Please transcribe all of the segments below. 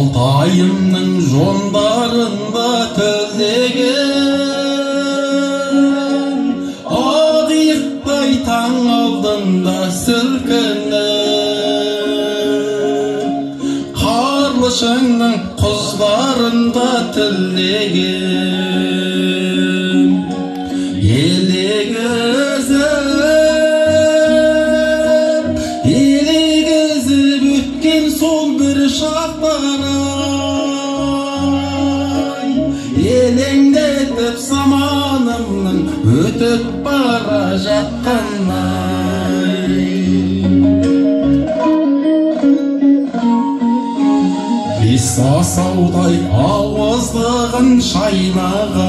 Алтайымның жондарында төлдеген ақиықтай таң алдында сілкініп, қарлышыңның құздарында тілдеген елегізіп өткен сол бір шақтар-ай, елеңдетіп заманымның өтіп бара жатқан-ай. Бес асаудай ауыздығын шайнаған,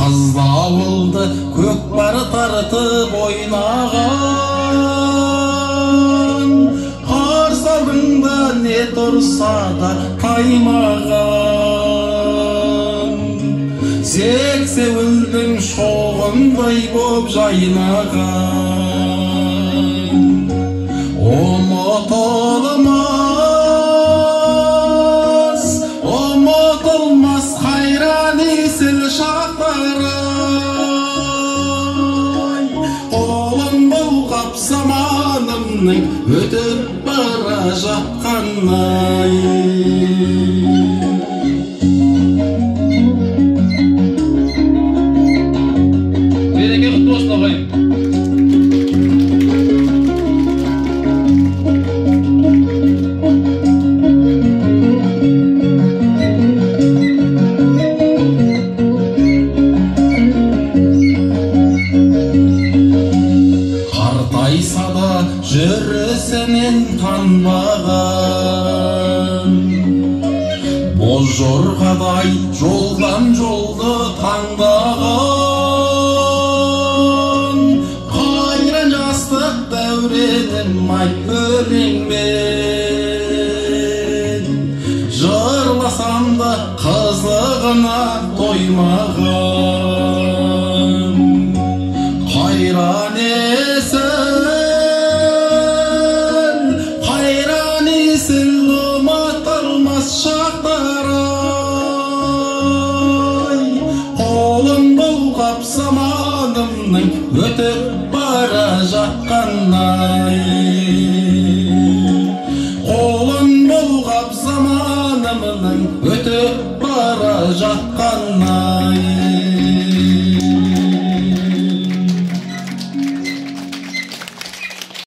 қызды-ауылды көкпар тартып ойнаған, қарсы алдыңда не тұрса да таймаған, сексеуілдің шоғындай боп жайнаған. Ұмытылмас қайран есіл шақтар-ай, қолын бұлғап заманымның өтіп бара жатқан-ай. Береке құтты болсын ағайын. Жүрісінен танбаған, боз жорғадай жолдан жолды таңдаған, қайран жастық дәуренім айт өлеңмен, жырласам да қызығына тоймаған, қайран есіл ұмытылмас шақтар-ай, қолын бұлғап заманымның өтіп бара жатқан-ай. Қолын бұлғап заманымның өтіп бара жатқан-ай.